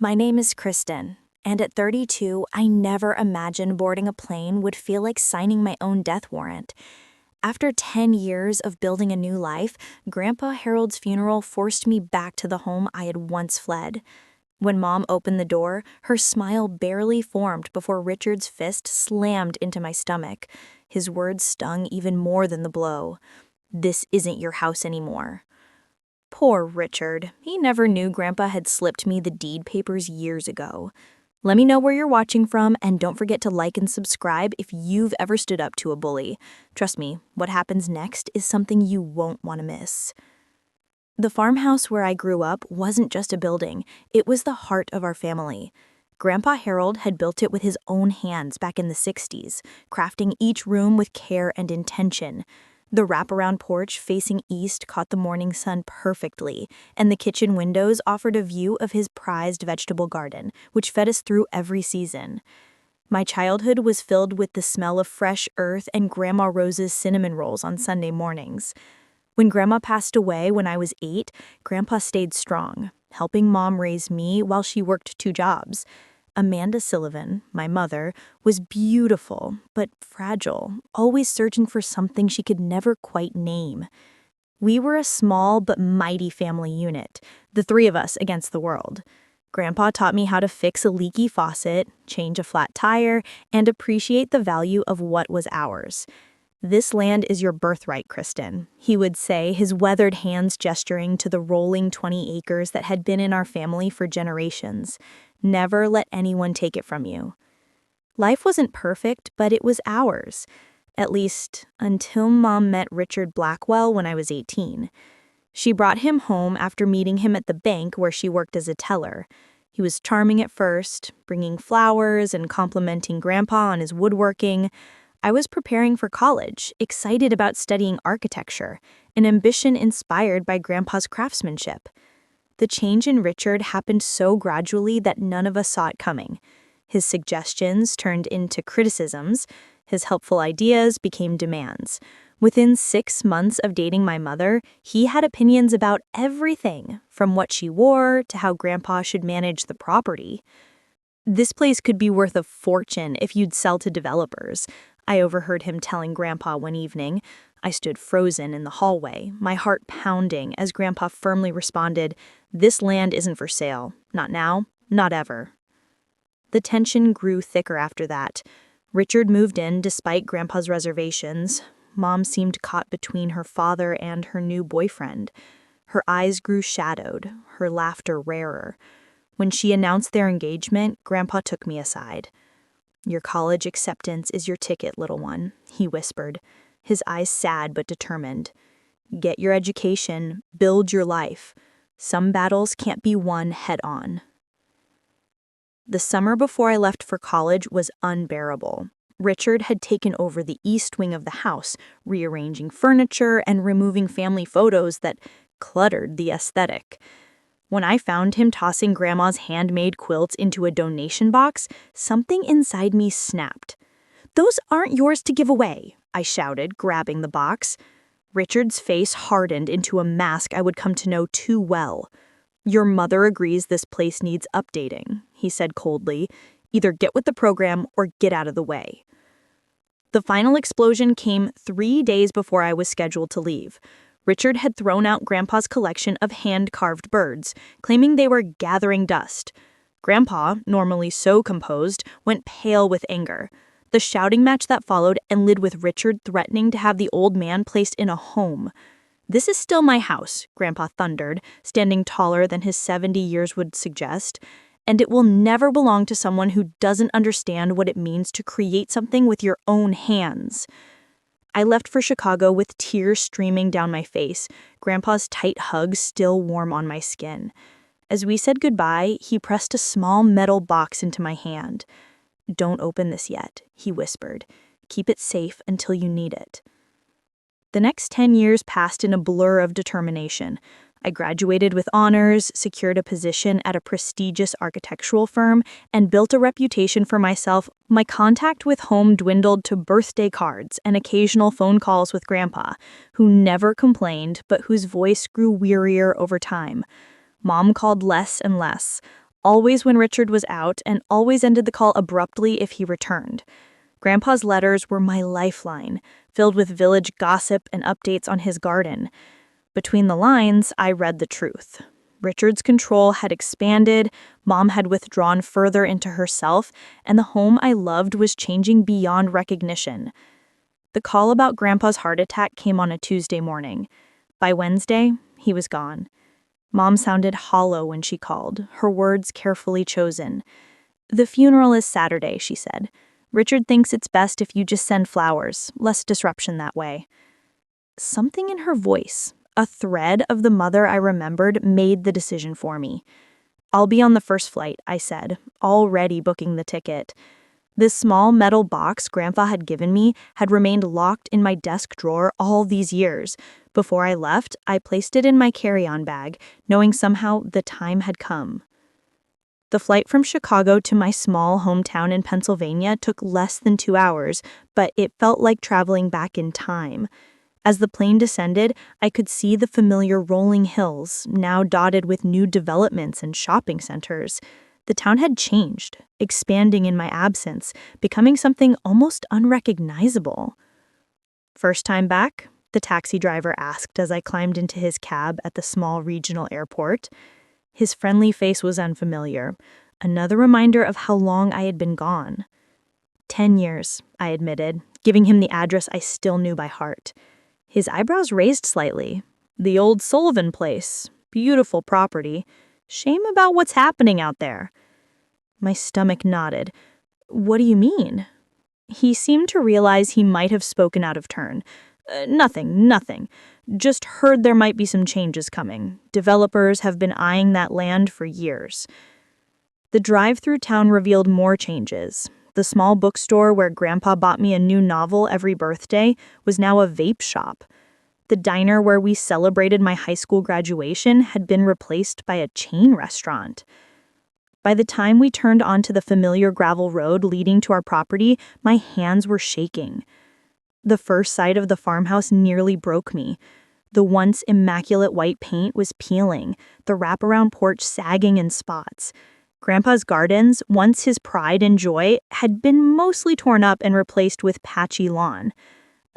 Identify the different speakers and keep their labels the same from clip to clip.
Speaker 1: My name is Kristen, and at 32, I never imagined boarding a plane would feel like signing my own death warrant. After 10 years of building a new life, Grandpa Harold's funeral forced me back to the home I had once fled. When Mom opened the door, her smile barely formed before Richard's fist slammed into my stomach. His words stung even more than the blow. "This isn't your house anymore." Poor Richard. He never knew Grandpa had slipped me the deed papers years ago. Let me know where you're watching from, and don't forget to like and subscribe if you've ever stood up to a bully. Trust me, what happens next is something you won't want to miss. The farmhouse where I grew up wasn't just a building, it was the heart of our family. Grandpa Harold had built it with his own hands back in the 60s, crafting each room with care and intention. The wraparound porch facing east caught the morning sun perfectly, and the kitchen windows offered a view of his prized vegetable garden, which fed us through every season. My childhood was filled with the smell of fresh earth and Grandma Rose's cinnamon rolls on Sunday mornings. When Grandma passed away when I was 8, Grandpa stayed strong, helping Mom raise me while she worked 2 jobs. Amanda Sullivan, my mother, was beautiful but fragile, always searching for something she could never quite name. We were a small but mighty family unit, the 3 of us against the world. Grandpa taught me how to fix a leaky faucet, change a flat tire, and appreciate the value of what was ours. "This land is your birthright, Kristen," he would say, his weathered hands gesturing to the rolling 20 acres that had been in our family for generations. "Never let anyone take it from you." Life wasn't perfect, but it was ours. At least, until Mom met Richard Blackwell when I was 18. She brought him home after meeting him at the bank where she worked as a teller. He was charming at first, bringing flowers and complimenting Grandpa on his woodworking. I was preparing for college, excited about studying architecture, an ambition inspired by Grandpa's craftsmanship. The change in Richard happened so gradually that none of us saw it coming. His suggestions turned into criticisms. His helpful ideas became demands. Within 6 months of dating my mother, he had opinions about everything, from what she wore to how Grandpa should manage the property. "This place could be worth a fortune if you'd sell to developers," I overheard him telling Grandpa one evening. I stood frozen in the hallway, my heart pounding, as Grandpa firmly responded, "This land isn't for sale. Not now, not ever." The tension grew thicker after that. Richard moved in despite Grandpa's reservations. Mom seemed caught between her father and her new boyfriend. Her eyes grew shadowed, her laughter rarer. When she announced their engagement, Grandpa took me aside. "Your college acceptance is your ticket, little one," he whispered, his eyes sad but determined. "Get your education, build your life. Some battles can't be won head-on." The summer before I left for college was unbearable. Richard had taken over the east wing of the house, rearranging furniture and removing family photos that cluttered the aesthetic. When I found him tossing Grandma's handmade quilts into a donation box, something inside me snapped. "Those aren't yours to give away," I shouted, grabbing the box. Richard's face hardened into a mask I would come to know too well. "Your mother agrees this place needs updating," he said coldly. "Either get with the program or get out of the way." The final explosion came 3 days before I was scheduled to leave. Richard had thrown out Grandpa's collection of hand-carved birds, claiming they were gathering dust. Grandpa, normally so composed, went pale with anger. The shouting match that followed ended with Richard threatening to have the old man placed in a home. "This is still my house," Grandpa thundered, standing taller than his 70 years would suggest, "and it will never belong to someone who doesn't understand what it means to create something with your own hands." I left for Chicago with tears streaming down my face, Grandpa's tight hug still warm on my skin. As we said goodbye, he pressed a small metal box into my hand. "Don't open this yet," he whispered. "Keep it safe until you need it." The next 10 years passed in a blur of determination. I graduated with honors, secured a position at a prestigious architectural firm, and built a reputation for myself. My contact with home dwindled to birthday cards and occasional phone calls with Grandpa, who never complained but whose voice grew wearier over time. Mom called less and less. always when Richard was out, and always ended the call abruptly if he returned. Grandpa's letters were my lifeline, filled with village gossip and updates on his garden. Between the lines, I read the truth. Richard's control had expanded, Mom had withdrawn further into herself, and the home I loved was changing beyond recognition. The call about Grandpa's heart attack came on a Tuesday morning. By Wednesday, he was gone. Mom sounded hollow when she called, her words carefully chosen. "The funeral is Saturday," she said. "Richard thinks it's best if you just send flowers, less disruption that way." Something in her voice, a thread of the mother I remembered, made the decision for me. "I'll be on the first flight," I said, already booking the ticket. This small metal box Grandpa had given me had remained locked in my desk drawer all these years. Before I left, I placed it in my carry-on bag, knowing somehow the time had come. The flight from Chicago to my small hometown in Pennsylvania took less than 2 hours, but it felt like traveling back in time. As the plane descended, I could see the familiar rolling hills, now dotted with new developments and shopping centers. The town had changed, expanding in my absence, becoming something almost unrecognizable. "First time back?" the taxi driver asked as I climbed into his cab at the small regional airport. His friendly face was unfamiliar, another reminder of how long I had been gone. 10 years, I admitted, giving him the address I still knew by heart. His eyebrows raised slightly. "The old Sullivan place. Beautiful property. Shame about what's happening out there." My stomach nodded. "What do you mean?" He seemed to realize he might have spoken out of turn. Nothing. Just heard there might be some changes coming. Developers have been eyeing that land for years." The drive through town revealed more changes. The small bookstore where Grandpa bought me a new novel every birthday was now a vape shop. The diner where we celebrated my high school graduation had been replaced by a chain restaurant. By the time we turned onto the familiar gravel road leading to our property, my hands were shaking. The first sight of the farmhouse nearly broke me. The once immaculate white paint was peeling, the wraparound porch sagging in spots. Grandpa's gardens, once his pride and joy, had been mostly torn up and replaced with patchy lawn.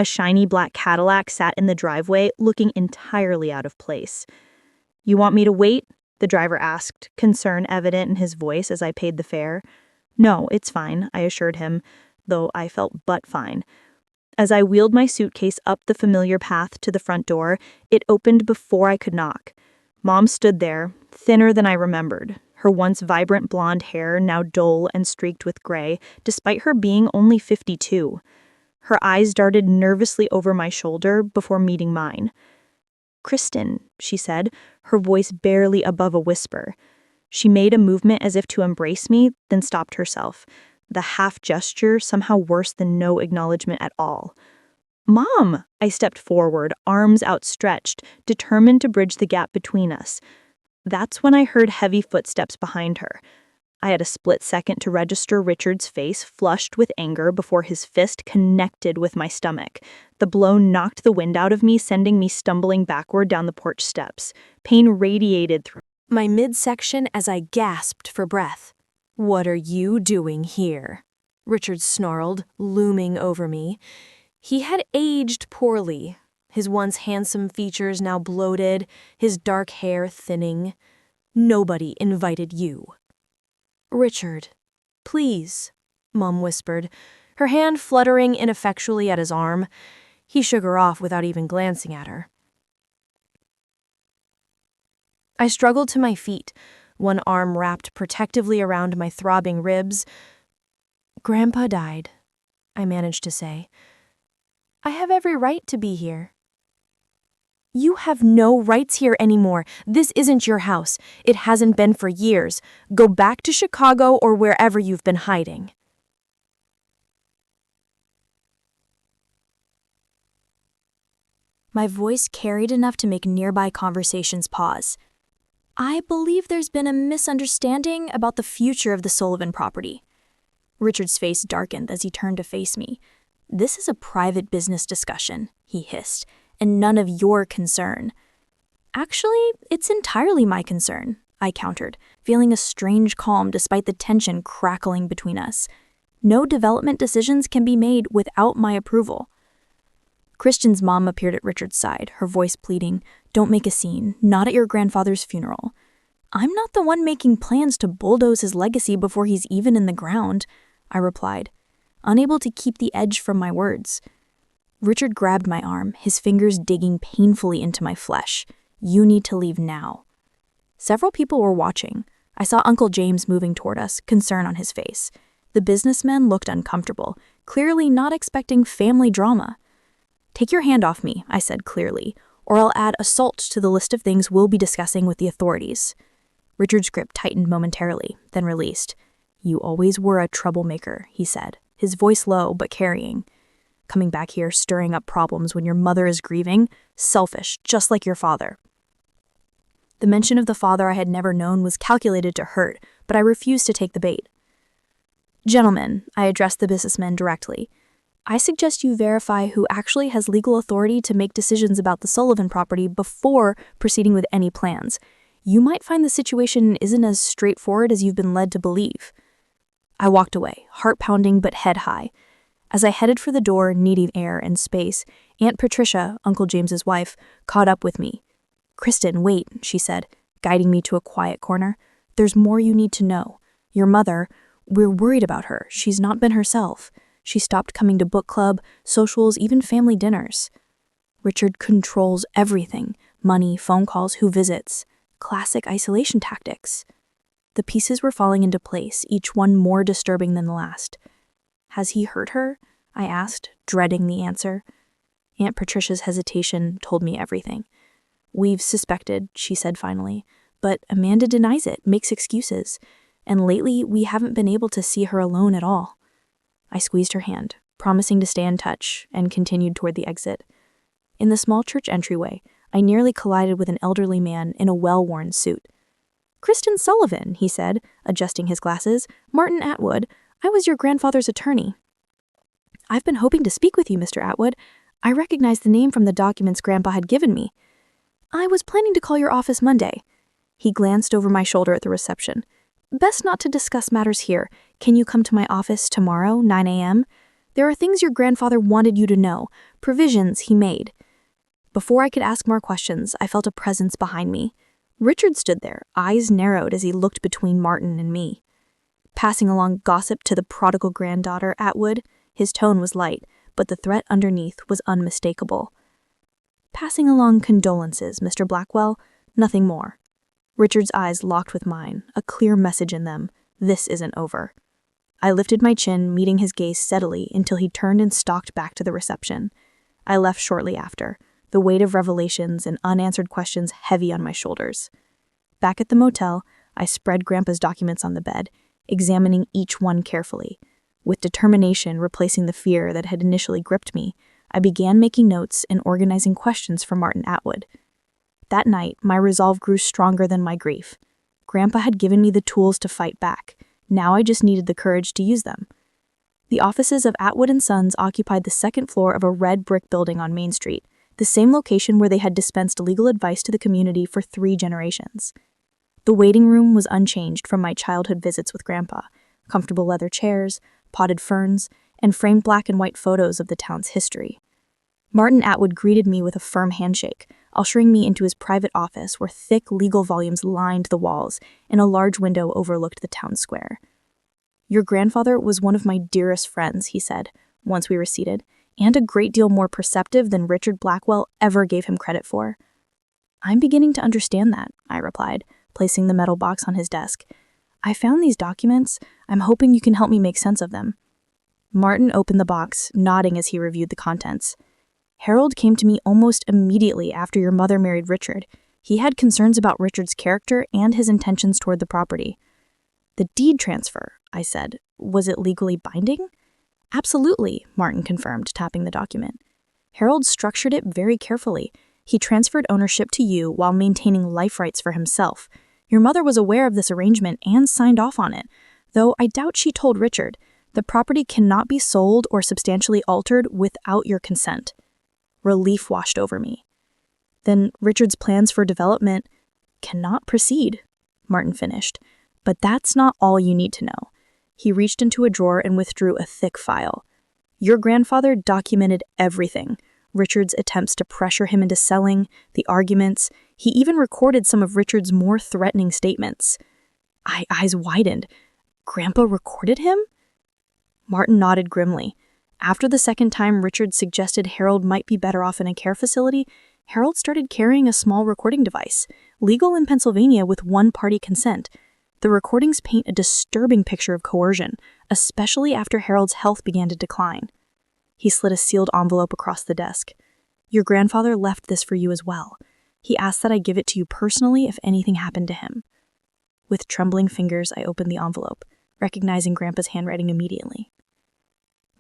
Speaker 1: A shiny black Cadillac sat in the driveway, looking entirely out of place. "You want me to wait?" the driver asked, concern evident in his voice as I paid the fare. "No, it's fine," I assured him, though I felt but fine. As I wheeled my suitcase up the familiar path to the front door, it opened before I could knock. Mom stood there, thinner than I remembered, her once vibrant blonde hair now dull and streaked with gray, despite her being only 52. Her eyes darted nervously over my shoulder before meeting mine. "Kristen," she said, her voice barely above a whisper. She made a movement as if to embrace me, then stopped herself. The half gesture somehow worse than no acknowledgement at all. "Mom!" I stepped forward, arms outstretched, determined to bridge the gap between us. That's when I heard heavy footsteps behind her. I had a split second to register Richard's face flushed with anger before his fist connected with my stomach. The blow knocked the wind out of me, sending me stumbling backward down the porch steps. Pain radiated through my midsection as I gasped for breath. "What are you doing here?" Richard snarled, looming over me. He had aged poorly, his once handsome features now bloated, his dark hair thinning. "Nobody invited you." "Richard, please," Mom whispered, her hand fluttering ineffectually at his arm. He shook her off without even glancing at her. I struggled to my feet, one arm wrapped protectively around my throbbing ribs. "Grandpa died," I managed to say. "I have every right to be here." "You have no rights here anymore. This isn't your house. It hasn't been for years. Go back to Chicago or wherever you've been hiding." My voice carried enough to make nearby conversations pause. "I believe there's been a misunderstanding about the future of the Sullivan property." Richard's face darkened as he turned to face me. "This is a private business discussion," he hissed, "and none of your concern." "Actually, it's entirely my concern," I countered, feeling a strange calm despite the tension crackling between us. No development decisions can be made without my approval. Christian's mom appeared at Richard's side, her voice pleading, "Don't make a scene, not at your grandfather's funeral." "I'm not the one making plans to bulldoze his legacy before he's even in the ground," I replied, unable to keep the edge from my words. Richard grabbed my arm, his fingers digging painfully into my flesh. "You need to leave now." Several people were watching. I saw Uncle James moving toward us, concern on his face. The businessmen looked uncomfortable, clearly not expecting family drama. "Take your hand off me," I said clearly, "or I'll add assault to the list of things we'll be discussing with the authorities." Richard's grip tightened momentarily, then released. "You always were a troublemaker," he said, his voice low but carrying. "Coming back here stirring up problems when your mother is grieving? Selfish, just like your father." The mention of the father I had never known was calculated to hurt, but I refused to take the bait. "Gentlemen," I addressed the businessmen directly, "I suggest you verify who actually has legal authority to make decisions about the Sullivan property before proceeding with any plans. You might find the situation isn't as straightforward as you've been led to believe." I walked away, heart pounding but head high. As I headed for the door, needing air and space, Aunt Patricia, Uncle James's wife, caught up with me. "Kristen, wait," she said, guiding me to a quiet corner. "There's more you need to know. Your mother, we're worried about her. She's not been herself. She stopped coming to book club, socials, even family dinners. Richard controls everything. Money, phone calls, who visits. Classic isolation tactics." The pieces were falling into place, each one more disturbing than the last. "Has he hurt her?" I asked, dreading the answer. Aunt Patricia's hesitation told me everything. "We've suspected," she said finally, "but Amanda denies it, makes excuses, and lately we haven't been able to see her alone at all." I squeezed her hand, promising to stay in touch, and continued toward the exit. In the small church entryway, I nearly collided with an elderly man in a well-worn suit. "Kristen Sullivan," he said, adjusting his glasses. "Martin Atwood. I was your grandfather's attorney." "I've been hoping to speak with you, Mr. Atwood. I recognized the name from the documents Grandpa had given me. I was planning to call your office Monday." He glanced over my shoulder at the reception. "Best not to discuss matters here. Can you come to my office tomorrow, 9 a.m.? There are things your grandfather wanted you to know, provisions he made." Before I could ask more questions, I felt a presence behind me. Richard stood there, eyes narrowed as he looked between Martin and me. "Passing along gossip to the prodigal granddaughter, Atwood?" His tone was light, but the threat underneath was unmistakable. "Passing along condolences, Mr. Blackwell, nothing more." Richard's eyes locked with mine, a clear message in them. This isn't over. I lifted my chin, meeting his gaze steadily until he turned and stalked back to the reception. I left shortly after, the weight of revelations and unanswered questions heavy on my shoulders. Back at the motel, I spread Grandpa's documents on the bed, examining each one carefully. With determination replacing the fear that had initially gripped me, I began making notes and organizing questions for Martin Atwood. That night, my resolve grew stronger than my grief. Grandpa had given me the tools to fight back. Now I just needed the courage to use them. The offices of Atwood & Sons occupied the second floor of a red brick building on Main Street, the same location where they had dispensed legal advice to the community for 3 generations. The waiting room was unchanged from my childhood visits with Grandpa. Comfortable leather chairs, potted ferns, and framed black and white photos of the town's history. Martin Atwood greeted me with a firm handshake, ushering me into his private office where thick legal volumes lined the walls and a large window overlooked the town square. "Your grandfather was one of my dearest friends," he said, once we were seated, "and a great deal more perceptive than Richard Blackwell ever gave him credit for." "I'm beginning to understand that," I replied, placing the metal box on his desk. "I found these documents. I'm hoping you can help me make sense of them." Martin opened the box, nodding as he reviewed the contents. "Harold came to me almost immediately after your mother married Richard. He had concerns about Richard's character and his intentions toward the property." "The deed transfer," I said. "Was it legally binding?" "Absolutely," Martin confirmed, tapping the document. "Harold structured it very carefully. He transferred ownership to you while maintaining life rights for himself. Your mother was aware of this arrangement and signed off on it, though I doubt she told Richard. The property cannot be sold or substantially altered without your consent." Relief washed over me. "Then Richard's plans for development cannot proceed," Martin finished,
Speaker 2: But that's not all you need to know. He reached into a drawer and withdrew a thick file. Your grandfather documented everything. Richard's attempts to pressure him into selling, the arguments. He even recorded some of Richard's more threatening statements. Eyes widened. Grandpa recorded him? Martin nodded grimly. After the second time Richard suggested Harold might be better off in a care facility, Harold started carrying a small recording device, legal in Pennsylvania with one-party consent. The recordings paint a disturbing picture of coercion, especially after Harold's health began to decline. He slid a sealed envelope across the desk. Your grandfather left this for you as well. He asked that I give it to you personally if anything happened to him. With trembling fingers, I opened the envelope, recognizing Grandpa's handwriting immediately.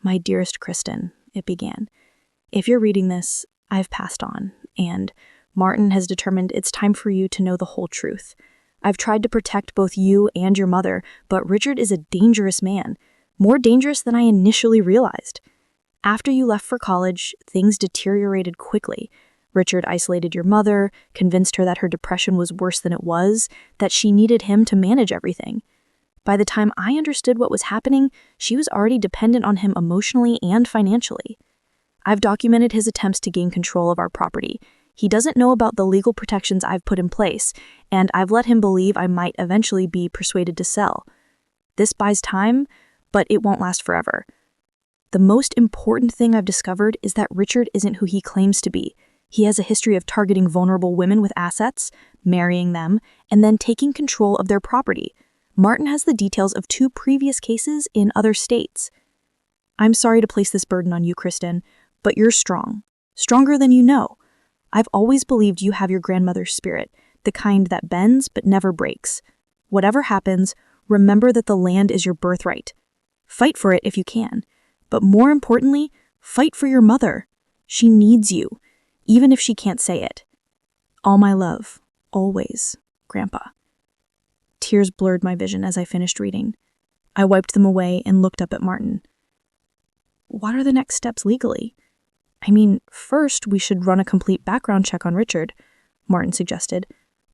Speaker 2: My dearest Kristen, it began. If you're reading this, I've passed on, and Martin has determined it's time for you to know the whole truth. I've tried to protect both you and your mother, but Richard is a dangerous man, more dangerous than I initially realized. After you left for college, things deteriorated quickly. Richard isolated your mother, convinced her that her depression was worse than it was, that she needed him to manage everything. By the time I understood what was happening, she was already dependent on him emotionally and financially. I've documented his attempts to gain control of our property. He doesn't know about the legal protections I've put in place, and I've let him believe I might eventually be persuaded to sell. This buys time, but it won't last forever. The most important thing I've discovered is that Richard isn't who he claims to be. He has a history of targeting vulnerable women with assets, marrying them, and then taking control of their property. Martin has the details of 2 previous cases in other states. I'm sorry to place this burden on you, Kristen, but you're strong. Stronger than you know. I've always believed you have your grandmother's spirit, the kind that bends but never breaks. Whatever happens, remember that the land is your birthright. Fight for it if you can. But more importantly, fight for your mother. She needs you, even if she can't say it. All my love, always, Grandpa. Tears blurred my vision as I finished reading. I wiped them away and looked up at Martin. What are the next steps legally? I mean, first we should run a complete background check on Richard, Martin suggested.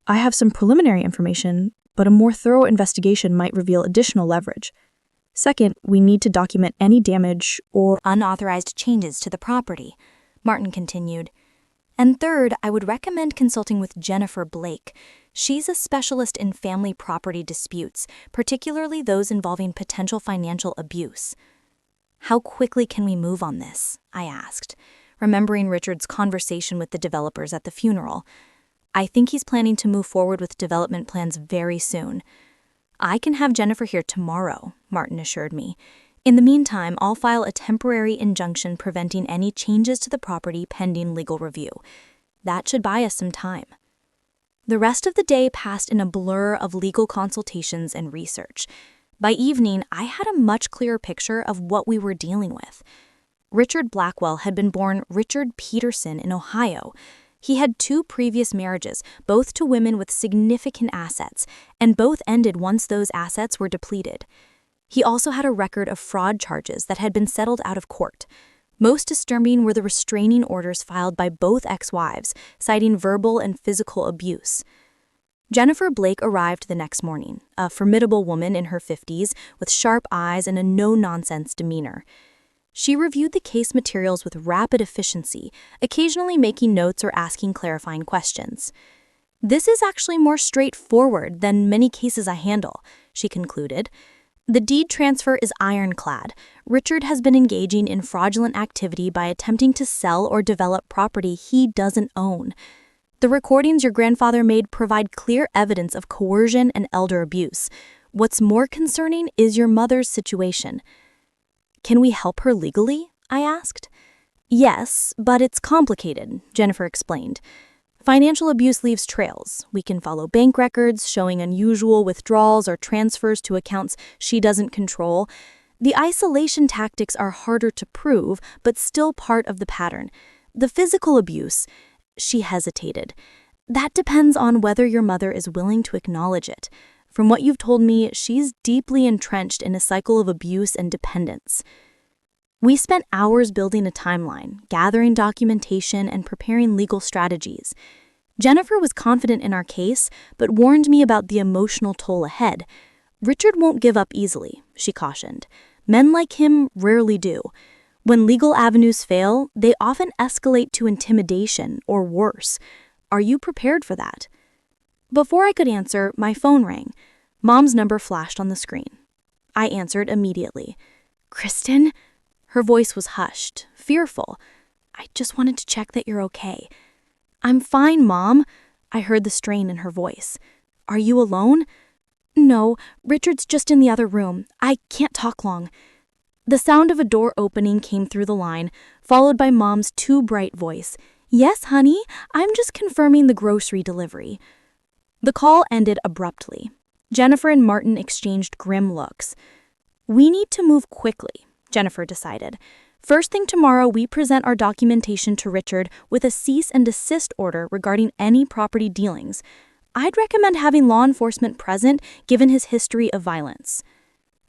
Speaker 2: I have some preliminary information, but a more thorough investigation might reveal additional leverage. Second, we need to document any damage or
Speaker 1: unauthorized changes to the property, Martin continued. And third, I would recommend consulting with Jennifer Blake. She's a specialist in family property disputes, particularly those involving potential financial abuse. How quickly can we move on this? I asked, remembering Richard's conversation with the developers at the funeral. I think he's planning to move forward with development plans very soon. I can have Jennifer here tomorrow, Martin assured me. In the meantime, I'll file a temporary injunction preventing any changes to the property pending legal review. That should buy us some time. The rest of the day passed in a blur of legal consultations and research. By evening, I had a much clearer picture of what we were dealing with. Richard Blackwell had been born Richard Peterson in Ohio. He had 2 previous marriages, both to women with significant assets, and both ended once those assets were depleted. He also had a record of fraud charges that had been settled out of court. Most disturbing were the restraining orders filed by both ex-wives, citing verbal and physical abuse. Jennifer Blake arrived the next morning, a formidable woman in her 50s with sharp eyes and a no-nonsense demeanor. She reviewed the case materials with rapid efficiency, occasionally making notes or asking clarifying questions. This is actually more straightforward than many cases I handle, she concluded. The deed transfer is ironclad. Richard has been engaging in fraudulent activity by attempting to sell or develop property he doesn't own. The recordings your grandfather made provide clear evidence of coercion and elder abuse. What's more concerning is your mother's situation. Can we help her legally? I asked. Yes, but it's complicated, Jennifer explained. Financial abuse leaves trails. We can follow bank records showing unusual withdrawals or transfers to accounts she doesn't control. The isolation tactics are harder to prove, but still part of the pattern. The physical abuse, she hesitated. That depends on whether your mother is willing to acknowledge it. From what you've told me, she's deeply entrenched in a cycle of abuse and dependence. We spent hours building a timeline, gathering documentation, and preparing legal strategies. Jennifer was confident in our case, but warned me about the emotional toll ahead.
Speaker 2: Richard won't give up easily, she cautioned. Men like him rarely do. When legal avenues fail, they often escalate to intimidation or worse. Are you prepared for that? Before I could answer, my phone rang. Mom's number flashed on the screen. I answered immediately. Kristen? Her voice was hushed, fearful. I just wanted to check that you're okay. I'm fine, Mom. I heard the strain in her voice. Are you alone? No, Richard's just in the other room. I can't talk long. The sound of a door opening came through the line, followed by Mom's too bright voice. Yes, honey, I'm just confirming the grocery delivery. The call ended abruptly. Jennifer and Martin exchanged grim looks. We need to move quickly, Jennifer decided. First thing tomorrow, we present our documentation to Richard with a cease and desist order regarding any property dealings. I'd recommend having law enforcement present given his history of violence.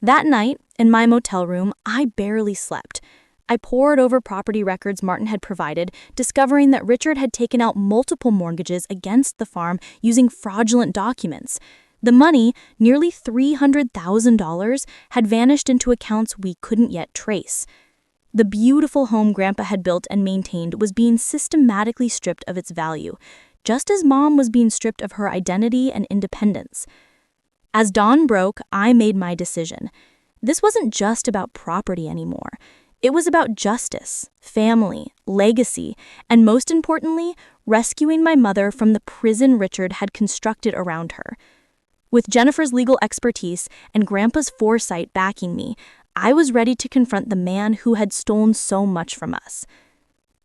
Speaker 2: That night, in my motel room, I barely slept. I pored over property records Martin had provided, discovering that Richard had taken out multiple mortgages against the farm using fraudulent documents. The money, nearly $300,000, had vanished into accounts we couldn't yet trace. The beautiful home Grandpa had built and maintained was being systematically stripped of its value, just as Mom was being stripped of her identity and independence. As dawn broke, I made my decision. This wasn't just about property anymore. It was about justice, family, legacy, and most importantly, rescuing my mother from the prison Richard had constructed around her. With Jennifer's legal expertise and Grandpa's foresight backing me, I was ready to confront the man who had stolen so much from us.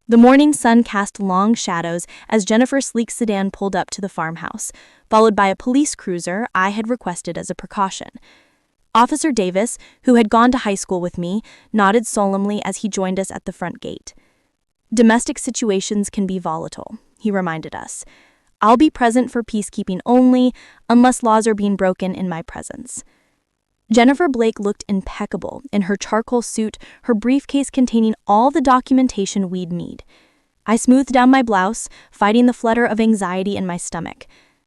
Speaker 2: The morning sun cast long shadows as Jennifer's sleek sedan pulled up to the farmhouse, followed by a police cruiser I had requested as a precaution. Officer Davis, who had gone to high school with me, nodded solemnly as he joined us at the front gate. Domestic situations can be volatile, he reminded us. I'll be present for peacekeeping only, unless laws are being broken in my presence. Jennifer Blake looked impeccable in her charcoal suit, her briefcase containing all the documentation we'd need. I smoothed down my blouse, fighting the flutter of anxiety in my stomach.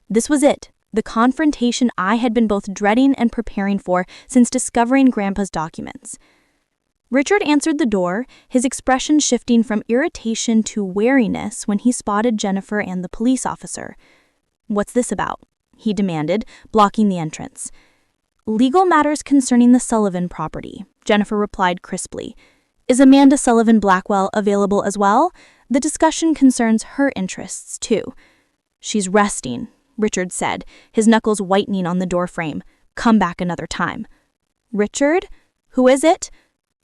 Speaker 2: This was it, the confrontation I had been both dreading and preparing for since discovering Grandpa's documents. Richard answered the door, his expression shifting from irritation to wariness when he spotted Jennifer and the police officer. "What's this about?" he demanded, blocking the entrance. "Legal matters concerning the Sullivan property," Jennifer replied crisply. "Is Amanda Sullivan Blackwell available as well? The discussion concerns her interests, too." "She's resting," Richard said, his knuckles whitening on the doorframe. "Come back another time." "Richard? Who is it?"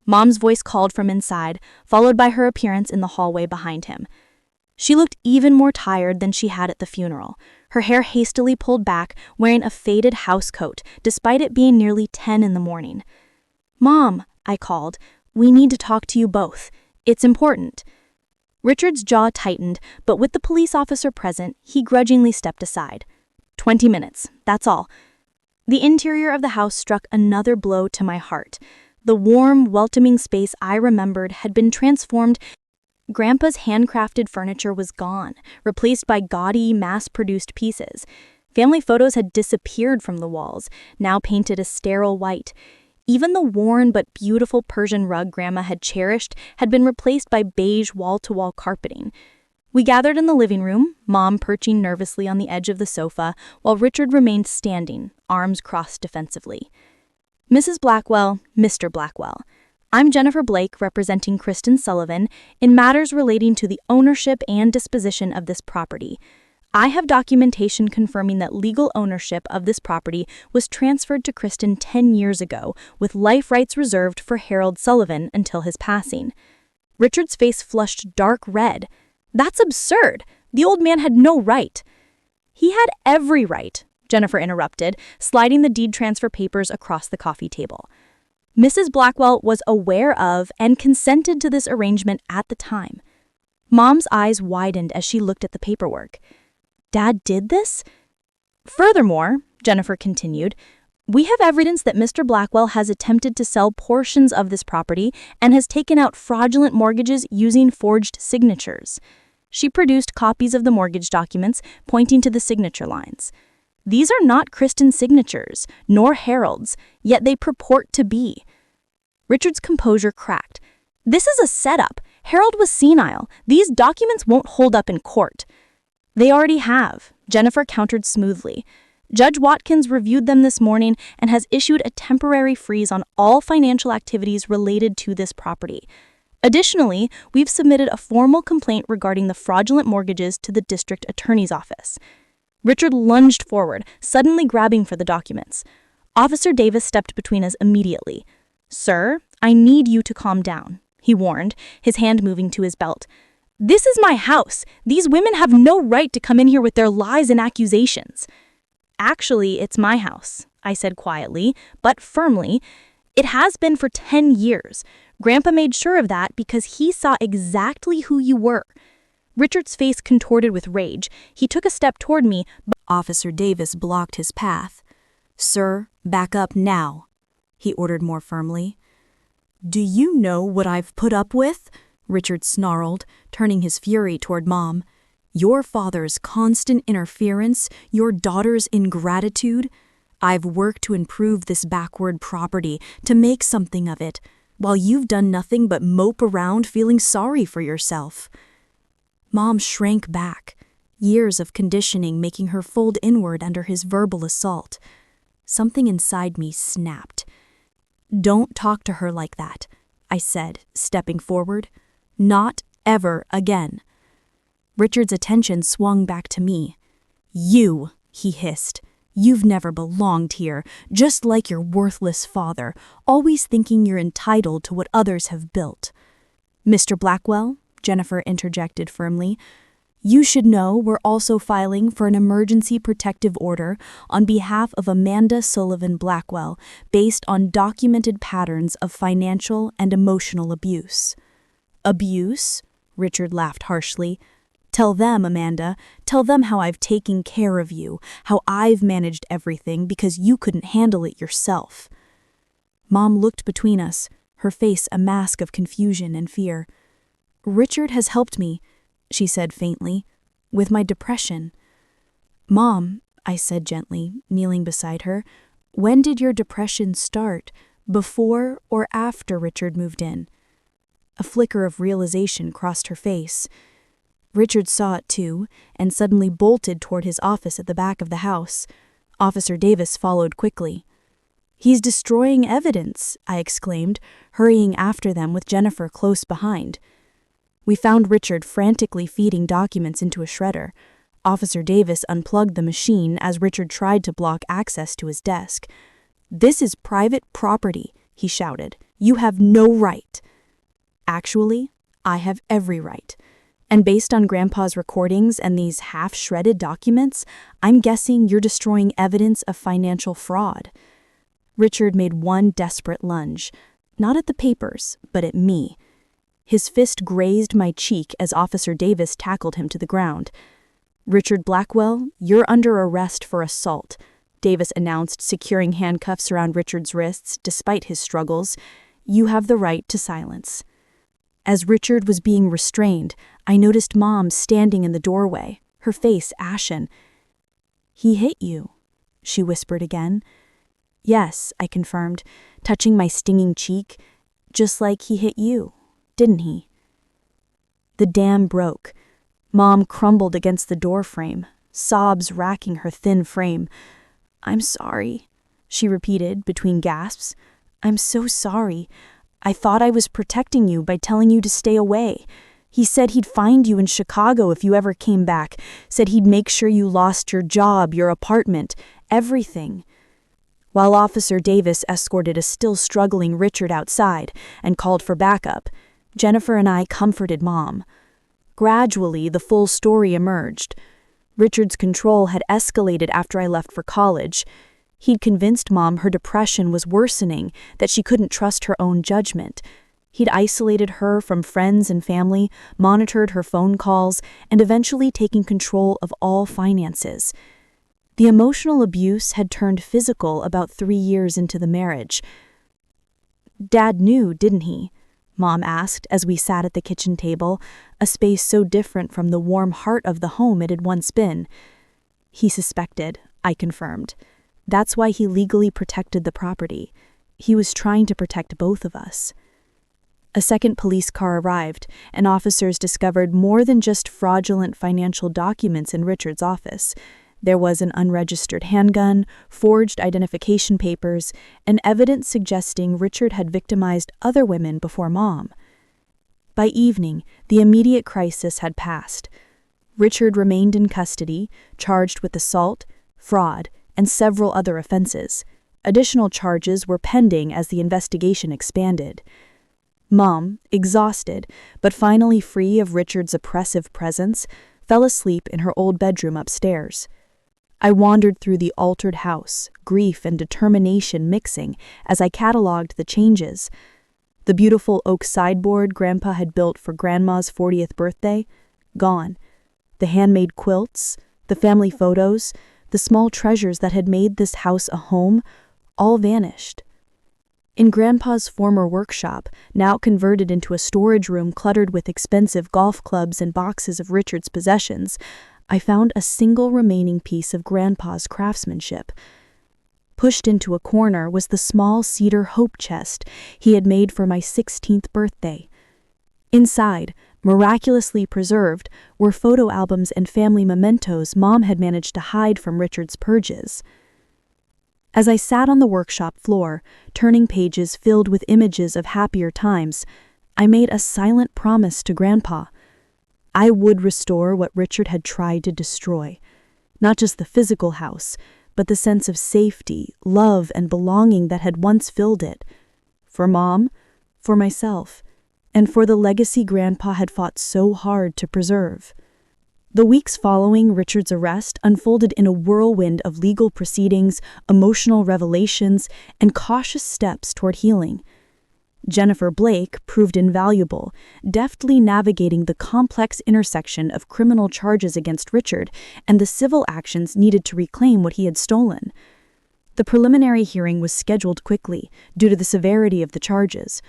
Speaker 2: Mom's voice called from inside, followed by her appearance in the hallway behind him. She looked even more tired than she had at the funeral, her hair hastily pulled back, wearing a faded house coat, despite it being nearly 10 in the morning. "Mom," I called, "we need to talk to you both. It's important." Richard's jaw tightened, but with the police officer present, he grudgingly stepped aside. 20 minutes, that's all." The interior of the house struck another blow to my heart. The warm, welcoming space I remembered had been transformed. Grandpa's handcrafted furniture was gone, replaced by gaudy, mass-produced pieces. Family photos had disappeared from the walls, now painted a sterile white. Even the worn but beautiful Persian rug Grandma had cherished had been replaced by beige wall-to-wall carpeting. We gathered in the living room, Mom perching nervously on the edge of the sofa, while Richard remained standing, arms crossed defensively. "Mrs. Blackwell, Mr. Blackwell. I'm Jennifer Blake, representing Kristen Sullivan in matters relating to the ownership and disposition of this property. I have documentation confirming that legal ownership of this property was transferred to Kristen 10 years ago, with life rights reserved for Harold Sullivan until his passing." Richard's face flushed dark red. "That's absurd! The old man had no right." "He had every right," Jennifer interrupted, sliding the deed transfer papers across the coffee table. "Mrs. Blackwell was aware of and consented to this arrangement at the time." Mom's eyes widened as she looked at the paperwork. "Dad did this?" "Furthermore," Jennifer continued, "we have evidence that Mr. Blackwell has attempted to sell portions of this property and has taken out fraudulent mortgages using forged signatures." She produced copies of the mortgage documents, pointing to the signature lines. These are not Kristen's signatures, nor Harold's, yet they purport to be. Richard's composure cracked. This is a setup. Harold was senile. These documents won't hold up in court. They already have, Jennifer countered smoothly. Judge Watkins reviewed them this morning and has issued a temporary freeze on all financial activities related to this property. Additionally, we've submitted a formal complaint regarding the fraudulent mortgages to the district attorney's office. Richard lunged forward, suddenly grabbing for the documents. Officer Davis stepped between us immediately. "Sir, I need you to calm down," he warned, his hand moving to his belt. "This is my house. These women have no right to come in here with their lies and accusations." "Actually, it's my house," I said quietly, but firmly. "It has been for 10 years. Grandpa made sure of that because he saw exactly who you were." Richard's face contorted with rage. He took a step toward me, but
Speaker 1: Officer Davis blocked his path. "Sir, back up now," he ordered more firmly. "Do you know what I've put up with?" Richard snarled, turning his fury toward Mom. "Your father's constant interference, your daughter's ingratitude. I've worked to improve this backward property, to make something of it, while you've done nothing but mope around feeling sorry for yourself." Mom shrank back, years of conditioning making her fold inward under his verbal assault. Something inside me snapped. "Don't talk to her like that," I said, stepping forward. "Not ever again." Richard's attention swung back to me. "You," he hissed. "You've never belonged here, just like your worthless father, always thinking you're entitled to what others have built." "Mr. Blackwell," Jennifer interjected firmly, "you should know we're also filing for an emergency protective order on behalf of Amanda Sullivan Blackwell based on documented patterns of financial and emotional abuse." "Abuse?" Richard laughed harshly. "Tell them, Amanda. Tell them how I've taken care of you, how I've managed everything because you couldn't handle it yourself." Mom looked between us, her face a mask of confusion and fear. "Richard has helped me," she said faintly, "with my depression." "Mom," I said gently, kneeling beside her, "when did your depression start? Before or after Richard moved in?" A flicker of realization crossed her face. Richard saw it too, and suddenly bolted toward his office at the back of the house. Officer Davis followed quickly. "He's destroying evidence," I exclaimed, hurrying after them with Jennifer close behind. We found Richard frantically feeding documents into a shredder. Officer Davis unplugged the machine as Richard tried to block access to his desk. "This is private property," he shouted. "You have no right." "Actually, I have every right. And based on Grandpa's recordings and these half-shredded documents, I'm guessing you're destroying evidence of financial fraud." Richard made one desperate lunge, not at the papers, but at me. His fist grazed my cheek as Officer Davis tackled him to the ground. "Richard Blackwell, you're under arrest for assault," Davis announced, securing handcuffs around Richard's wrists despite his struggles. "You have the right to silence." As Richard was being restrained, I noticed Mom standing in the doorway, her face ashen. "He hit you," she whispered again. "Yes," I confirmed, touching my stinging cheek, "just like he hit you, didn't he?" The dam broke. Mom crumbled against the doorframe, sobs racking her thin frame. "I'm sorry," she repeated between gasps. "I'm so sorry. I thought I was protecting you by telling you to stay away. He said he'd find you in Chicago if you ever came back, said he'd make sure you lost your job, your apartment, everything." While Officer Davis escorted a still struggling Richard outside and called for backup, Jennifer and I comforted Mom. Gradually, the full story emerged. Richard's control had escalated after I left for college. He'd convinced Mom her depression was worsening, that she couldn't trust her own judgment. He'd isolated her from friends and family, monitored her phone calls, and eventually taken control of all finances. The emotional abuse had turned physical about 3 years into the marriage. "Dad knew, didn't he?" Mom asked as we sat at the kitchen table, a space so different from the warm heart of the home it had once been. "He suspected,"
Speaker 2: I confirmed. That's why he legally protected the property. He was trying to protect both of us. A second police car arrived, and officers discovered more than just fraudulent financial documents in Richard's office. There was an unregistered handgun, forged identification papers, and evidence suggesting Richard had victimized other women before Mom. By evening, the immediate crisis had passed. Richard remained in custody, charged with assault, fraud, and several other offenses. Additional charges were pending as the investigation expanded. Mom, exhausted, but finally free of Richard's oppressive presence, fell asleep in her old bedroom upstairs. I wandered through the altered house, grief and determination mixing as I catalogued the changes. The beautiful oak sideboard Grandpa had built for Grandma's 40th birthday, gone. The handmade quilts, the family photos, the small treasures that had made this house a home, all vanished. In Grandpa's former workshop, now converted into a storage room cluttered with expensive golf clubs and boxes of Richard's possessions, I found a single remaining piece of Grandpa's craftsmanship. Pushed into a corner was the small cedar hope chest he had made for my 16th birthday. Inside, miraculously preserved, were photo albums and family mementos Mom had managed to hide from Richard's purges. As I sat on the workshop floor, turning pages filled with images of happier times, I made a silent promise to Grandpa. I would restore what Richard had tried to destroy. Not just the physical house, but the sense of safety, love, and belonging that had once filled it. For Mom, for myself, and for the legacy Grandpa had fought so hard to preserve. The weeks following Richard's arrest unfolded in a whirlwind of legal proceedings, emotional revelations, and cautious steps toward healing. Jennifer Blake proved invaluable, deftly navigating the complex intersection of criminal charges against Richard and the civil actions needed to reclaim what he had stolen. The preliminary hearing was scheduled quickly due to the severity of the charges.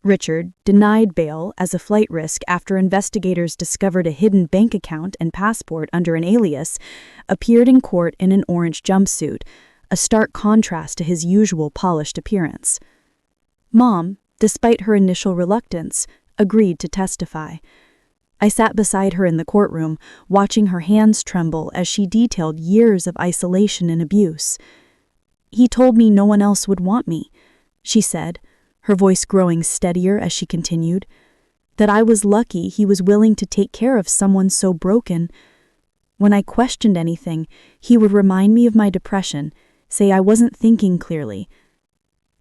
Speaker 2: Richard, denied bail as a flight risk after investigators discovered a hidden bank account and passport under an alias, appeared in court in an orange jumpsuit, a stark contrast to his usual polished appearance. Mom, despite her initial reluctance, agreed to testify. I sat beside her in the courtroom, watching her hands tremble as she detailed years of isolation and abuse. "He told me no one else would want me," she said, her voice growing steadier as she continued, "that I was lucky he was willing to take care of someone so broken. When I questioned anything, he would remind me of my depression, say I wasn't thinking clearly."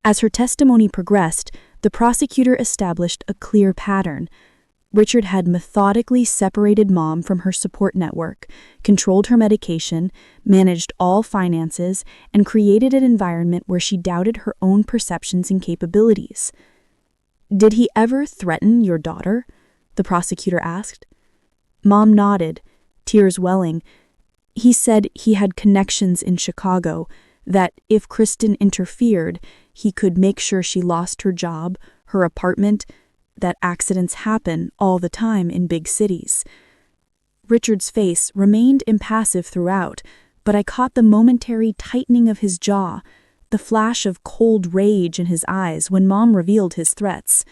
Speaker 2: As her testimony progressed, the prosecutor established a clear pattern. Richard had methodically separated Mom from her support network, controlled her medication, managed all finances, and created an environment where she doubted her own perceptions and capabilities. "Did he ever threaten your daughter?" the prosecutor asked. Mom nodded, tears welling. "He said he had connections in Chicago, that if Kristen interfered, he could make sure she lost her job, her apartment, that accidents happen all the time in big cities." Richard's face remained impassive throughout, but I caught the momentary tightening of his jaw, the flash of cold rage in his eyes when Mom revealed his threats.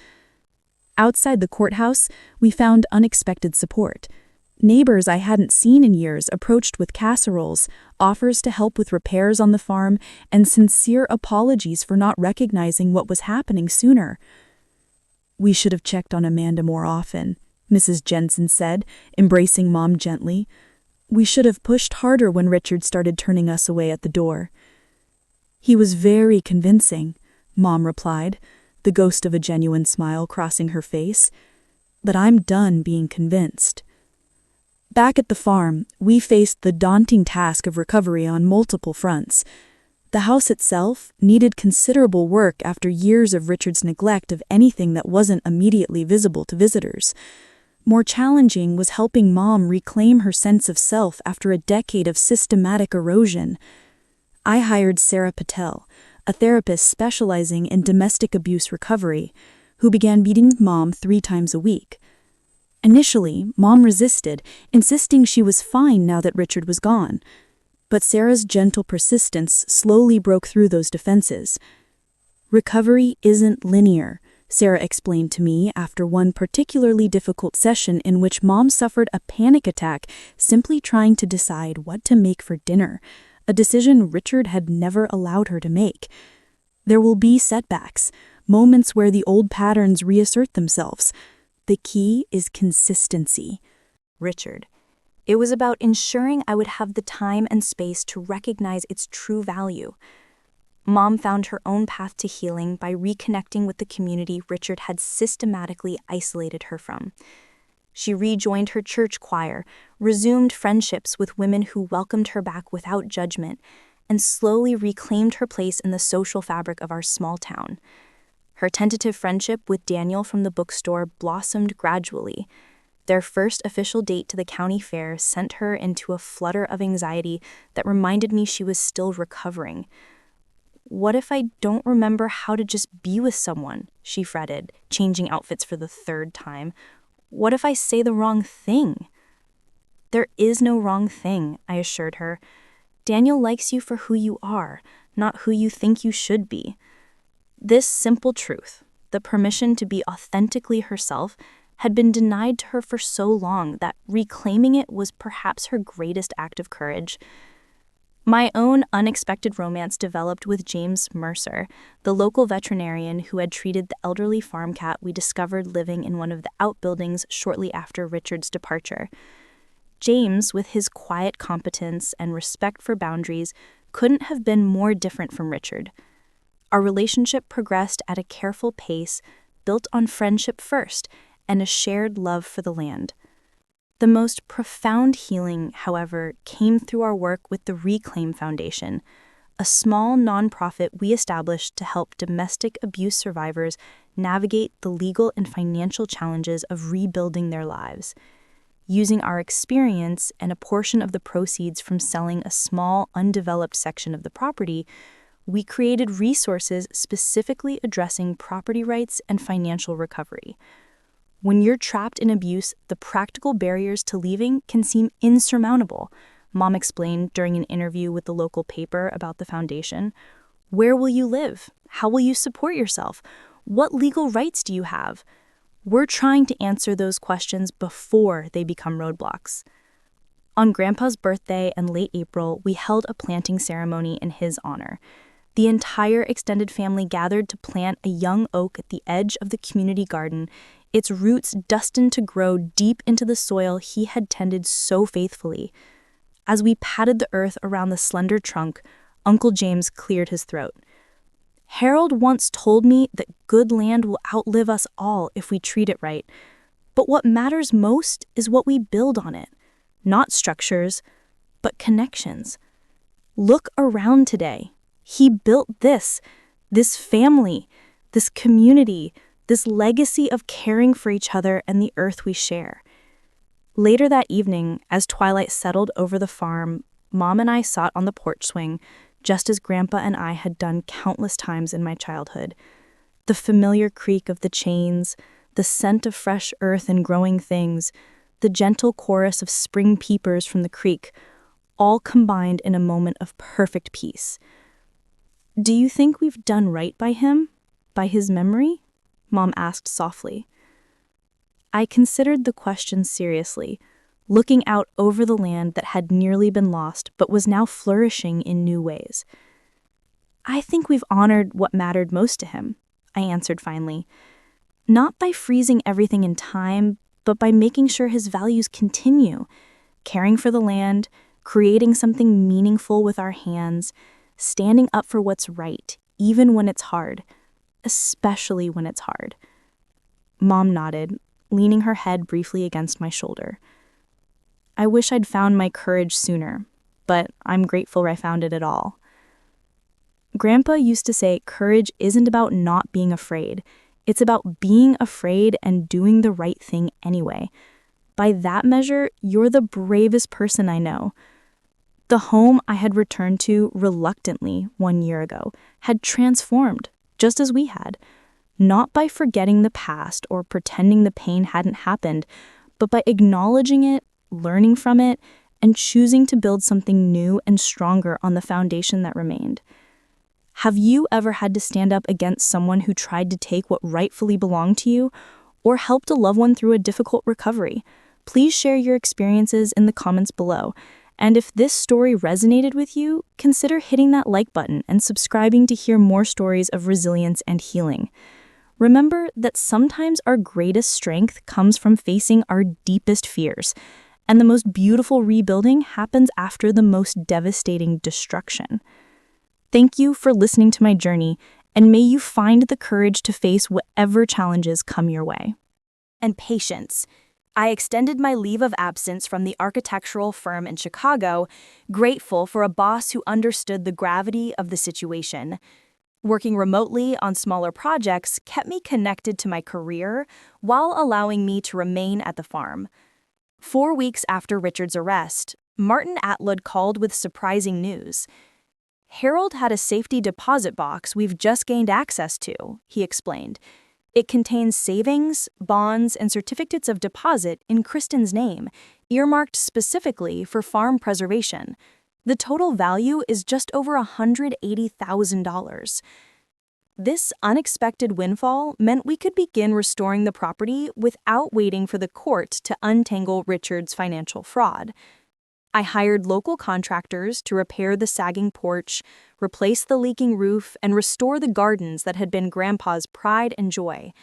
Speaker 2: Outside the courthouse, we found unexpected support. Neighbors I hadn't seen in years approached with casseroles, offers to help with repairs on the farm, and sincere apologies for not recognizing what was happening sooner. "We should have checked on Amanda more often," Mrs. Jensen said, embracing Mom gently. "We should have pushed harder when Richard started turning us away at the door." "He was very convincing," Mom replied, the ghost of a genuine smile crossing her face. "But I'm done being convinced." Back at the farm, we faced the daunting task of recovery on multiple fronts. The house itself needed considerable work after years of Richard's neglect of anything that wasn't immediately visible to visitors. More challenging was helping Mom reclaim her sense of self after a decade of systematic erosion. I hired Sarah Patel, a therapist specializing in domestic abuse recovery, who began meeting Mom 3 times a week. Initially, Mom resisted, insisting she was fine now that Richard was gone. But Sarah's gentle persistence slowly broke through those defenses. Recovery isn't linear, Sarah explained to me after one particularly difficult session in which Mom suffered a panic attack simply trying to decide what to make for dinner, a decision Richard had never allowed her to make. There will be setbacks, moments where the old patterns reassert themselves. The key is consistency.
Speaker 1: Richard. It was about ensuring I would have the time and space to recognize its true value. Mom found her own path to healing by reconnecting with the community Richard had systematically isolated her from. She rejoined her church choir, resumed friendships with women who welcomed her back without judgment, and slowly reclaimed her place in the social fabric of our small town. Her tentative friendship with Daniel from the bookstore blossomed gradually. Their first official date to the county fair sent her into a flutter of anxiety that reminded me she was still recovering. What if I don't remember how to just be with someone? She fretted, changing outfits for the third time. What if I say the wrong thing? There is no wrong thing, I assured her. Daniel likes you for who you are, not who you think you should be. This simple truth, the permission to be authentically herself, had been denied to her for so long that reclaiming it was perhaps her greatest act of courage. My own unexpected romance developed with James Mercer, the local veterinarian who had treated the elderly farm cat we discovered living in one of the outbuildings shortly after Richard's departure. James, with his quiet competence and respect for boundaries, couldn't have been more different from Richard. Our relationship progressed at a careful pace, built on friendship first and a shared love for the land. The most profound healing, however, came through our work with the Reclaim Foundation, a small nonprofit we established to help domestic abuse survivors navigate the legal and financial challenges of rebuilding their lives. Using our experience and a portion of the proceeds from selling a small, undeveloped section of the property, we created resources specifically addressing property rights and financial recovery. When you're trapped in abuse, the practical barriers to leaving can seem insurmountable, Mom explained during an interview with the local paper about the foundation. Where will you live? How will you support yourself? What legal rights do you have? We're trying to answer those questions before they become roadblocks. On Grandpa's birthday and late April, we held a planting ceremony in his honor. The entire extended family gathered to plant a young oak at the edge of the community garden, its roots destined to grow deep into the soil he had tended so faithfully. As we patted the earth around the slender trunk, Uncle James cleared his throat. Harold once told me that good land will outlive us all if we treat it right, but what matters most is what we build on it, not structures, but connections. Look around today. He built this family, this community, this legacy of caring for each other and the earth we share. Later that evening, as twilight settled over the farm, Mom and I sat on the porch swing, just as Grandpa and I had done countless times in my childhood. The familiar creak of the chains, the scent of fresh earth and growing things, the gentle chorus of spring peepers from the creek, all combined in a moment of perfect peace. Do you think we've done right by him? By his memory? Mom asked softly. I considered the question seriously, looking out over the land that had nearly been lost but was now flourishing in new ways. I think we've honored what mattered most to him, I answered finally. Not by freezing everything in time, but by making sure his values continue, caring for the land, creating something meaningful with our hands, standing up for what's right, even when it's hard, especially when it's hard. Mom nodded, leaning her head briefly against my shoulder. I wish I'd found my courage sooner, but I'm grateful I found it at all. Grandpa used to say courage isn't about not being afraid. It's about being afraid and doing the right thing anyway. By that measure, you're the bravest person I know. The home I had returned to reluctantly 1 year ago had transformed, just as we had, not by forgetting the past or pretending the pain hadn't happened, but by acknowledging it, learning from it,
Speaker 2: and choosing to build something new and stronger on the foundation that remained. Have you ever had to stand up against someone who tried to take what rightfully belonged to you, or helped a loved one through a difficult recovery? Please share your experiences in the comments below. And if this story resonated with you, consider hitting that like button and subscribing to hear more stories of resilience and healing. Remember that sometimes our greatest strength comes from facing our deepest fears, and the most beautiful rebuilding happens after the most devastating destruction. Thank you for listening to my journey, and may you find the courage to face whatever challenges come your way. And patience. I extended my leave of absence from the architectural firm in Chicago, grateful for a boss who understood the gravity of the situation. Working remotely on smaller projects kept me connected to my career while allowing me to remain at the farm. 4 weeks after Richard's arrest, Martin Atwood called with surprising news. "Harold had a safety deposit box we've just gained access to," he explained. "It contains savings, bonds, and certificates of deposit in Kristen's name, earmarked specifically for farm preservation. The total value is just over $180,000. This unexpected windfall meant we could begin restoring the property without waiting for the court to untangle Richard's financial fraud. I hired local contractors to repair the sagging porch, replace the leaking roof, and restore the gardens that had been Grandpa's pride and joy.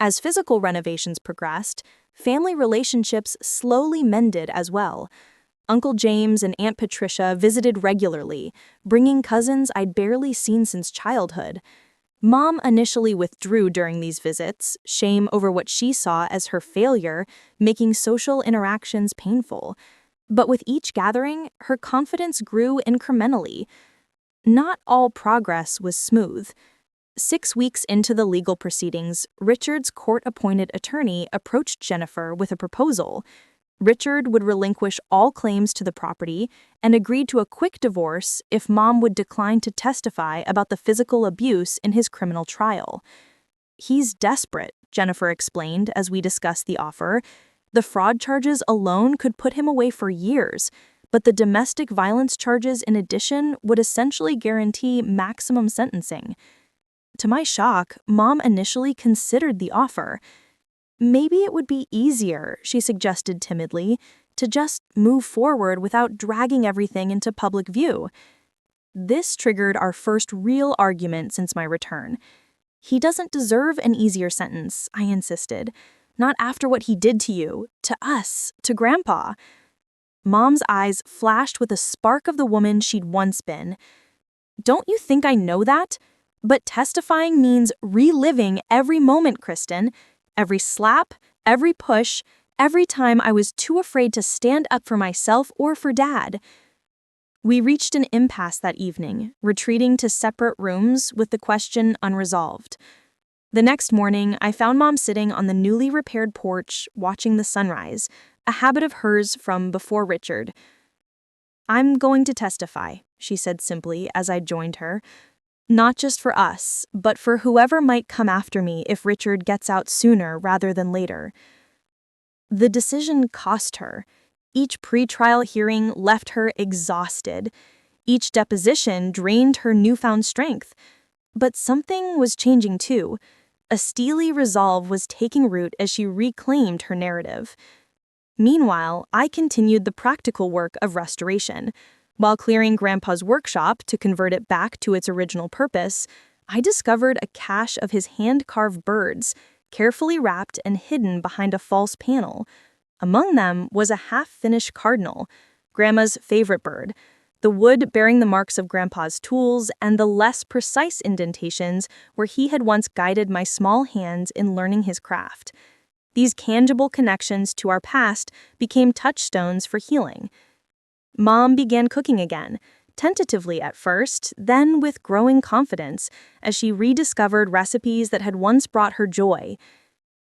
Speaker 2: As physical renovations progressed, family relationships slowly mended as well. Uncle James and Aunt Patricia visited regularly, bringing cousins I'd barely seen since childhood. Mom initially withdrew during these visits, shame over what she saw as her failure, making social interactions painful. But with each gathering, her confidence grew incrementally. Not all progress was smooth. 6 weeks into the legal proceedings, Richard's court-appointed attorney approached Jennifer with a proposal. Richard would relinquish all claims to the property and agreed to a quick divorce if Mom would decline to testify about the physical abuse in his criminal trial. "He's desperate," Jennifer explained as we discussed the offer. "The fraud charges alone could put him away for years, but the domestic violence charges in addition would essentially guarantee maximum sentencing." To my shock, Mom initially considered the offer. "Maybe it would be easier," she suggested timidly, "to just move forward without dragging everything into public view." This triggered our first real argument since my return. "He doesn't deserve an easier sentence," I insisted. "Not after what he did to you, to us, to Grandpa." Mom's eyes flashed with a spark of the woman she'd once been. "Don't you think I know that? But testifying means reliving every moment, Kristen. Every slap, every push, every time I was too afraid to stand up for myself or for Dad." We reached an impasse that evening, retreating to separate rooms with the question unresolved. The next morning, I found Mom sitting on the newly repaired porch, watching the sunrise, a habit of hers from before Richard. "I'm going to testify," she said simply as I joined her. "Not just for us, but for whoever might come after me if Richard gets out sooner rather than later." The decision cost her. Each pretrial hearing left her exhausted. Each deposition drained her newfound strength. But something was changing too. A steely resolve was taking root as she reclaimed her narrative. Meanwhile, I continued the practical work of restoration. While clearing Grandpa's workshop to convert it back to its original purpose, I discovered a cache of his hand-carved birds, carefully wrapped and hidden behind a false panel. Among them was a half-finished cardinal, Grandma's favorite bird, the wood bearing the marks of Grandpa's tools and the less precise indentations where he had once guided my small hands in learning his craft. These tangible connections to our past became touchstones for healing. Mom began cooking again, tentatively at first, then with growing confidence, as she rediscovered recipes that had once brought her joy.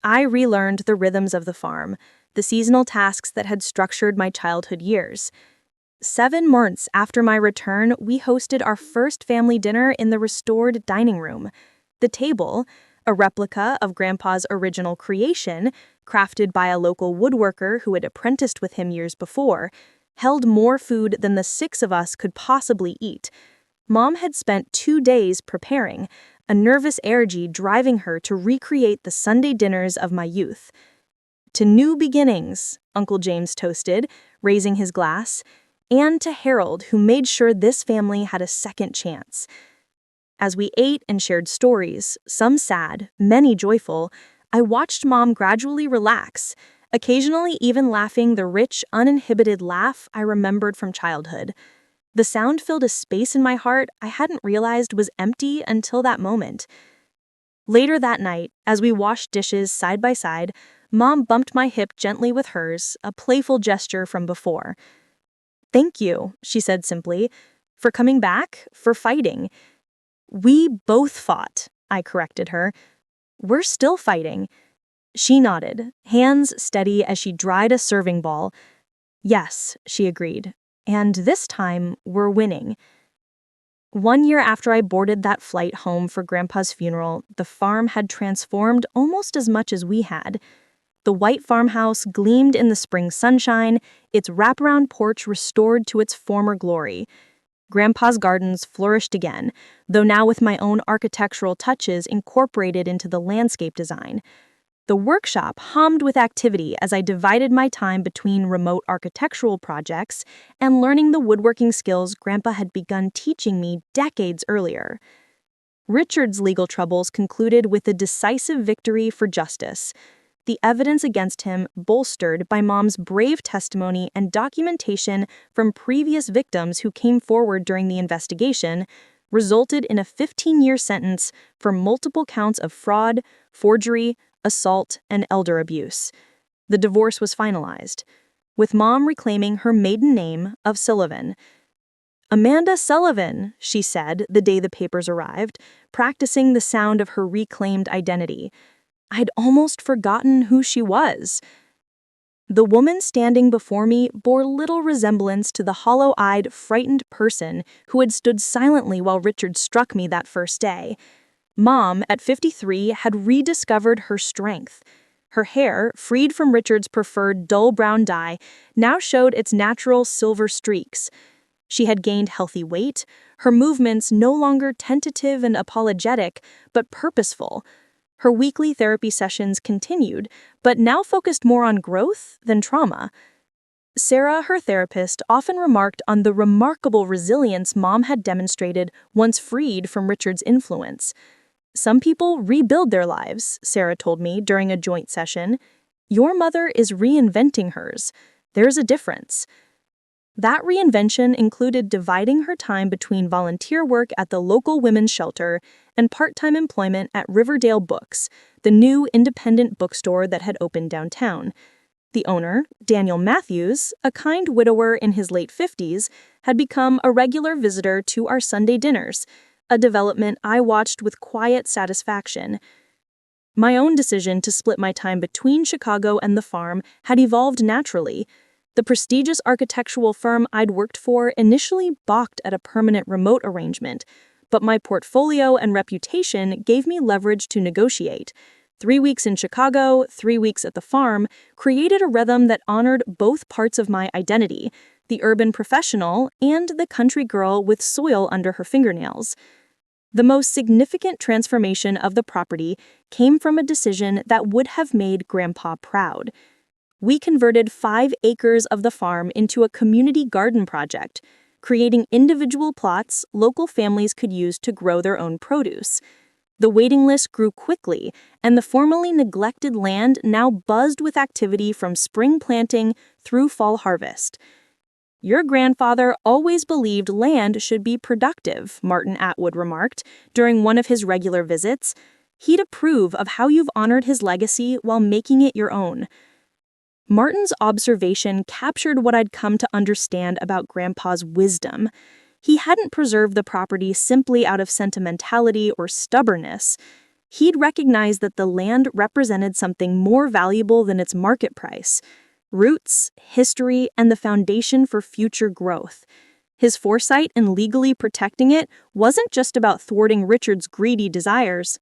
Speaker 2: I relearned the rhythms of the farm, the seasonal tasks that had structured my childhood years. 7 months after my return, we hosted our first family dinner in the restored dining room. The table, a replica of Grandpa's original creation, crafted by a local woodworker who had apprenticed with him years before, held more food than the 6 of us could possibly eat. Mom had spent 2 days preparing, a nervous energy driving her to recreate the Sunday dinners of my youth. To new beginnings, Uncle James toasted, raising his glass, and to Harold, who made sure this family had a second chance. As we ate and shared stories, some sad, many joyful, I watched Mom gradually relax, occasionally even laughing the rich, uninhibited laugh I remembered from childhood. The sound filled a space in my heart I hadn't realized was empty until that moment. Later that night, as we washed dishes side by side, Mom bumped my hip gently with hers, a playful gesture from before. "Thank you," she said simply, "for coming back, for fighting." "We both fought," I corrected her. "We're still fighting." She nodded, hands steady as she dried a serving ball. "Yes," she agreed, "and this time we're winning." 1 year after I boarded that flight home for Grandpa's funeral, the farm had transformed almost as much as we had. The white farmhouse gleamed in the spring sunshine, its wraparound porch restored to its former glory. Grandpa's gardens flourished again, though now with my own architectural touches incorporated into the landscape design. The workshop hummed with activity as I divided my time between remote architectural projects and learning the woodworking skills Grandpa had begun teaching me decades earlier. Richard's legal troubles concluded with a decisive victory for justice. The evidence against him, bolstered by Mom's brave testimony and documentation from previous victims who came forward during the investigation, resulted in a 15-year sentence for multiple counts of fraud, forgery, assault, and elder abuse. The divorce was finalized, with Mom reclaiming her maiden name of Sullivan. "Amanda Sullivan," she said the day the papers arrived, practicing the sound of her reclaimed identity. I'd almost forgotten who she was. The woman standing before me bore little resemblance to the hollow-eyed, frightened person who had stood silently while Richard struck me that first day. Mom, at 53, had rediscovered her strength. Her hair, freed from Richard's preferred dull brown dye, now showed its natural silver streaks. She had gained healthy weight, her movements no longer tentative and apologetic, but purposeful. Her weekly therapy sessions continued, but now focused more on growth than trauma. Sarah, her therapist, often remarked on the remarkable resilience Mom had demonstrated once freed from Richard's influence. "Some people rebuild their lives," Sarah told me during a joint session. "Your mother is reinventing hers. There's a difference." That reinvention included dividing her time between volunteer work at the local women's shelter and part-time employment at Riverdale Books, the new independent bookstore that had opened downtown. The owner, Daniel Matthews, a kind widower in his late 50s, had become a regular visitor to our Sunday dinners, a development I watched with quiet satisfaction. My own decision to split my time between Chicago and the farm had evolved naturally. The prestigious architectural firm I'd worked for initially balked at a permanent remote arrangement, but my portfolio and reputation gave me leverage to negotiate. 3 weeks in Chicago, 3 weeks at the farm, created a rhythm that honored both parts of my identity, the urban professional and the country girl with soil under her fingernails. The most significant transformation of the property came from a decision that would have made Grandpa proud. We converted 5 acres of the farm into a community garden project, creating individual plots local families could use to grow their own produce. The waiting list grew quickly, and the formerly neglected land now buzzed with activity from spring planting through fall harvest. "Your grandfather always believed land should be productive," Martin Atwood remarked during one of his regular visits. "He'd approve of how you've honored his legacy while making it your own." Martin's observation captured what I'd come to understand about Grandpa's wisdom. He hadn't preserved the property simply out of sentimentality or stubbornness. He'd recognized that the land represented something more valuable than its market price: roots, history, and the foundation for future growth. His foresight in legally protecting it wasn't just about thwarting Richard's greedy desires,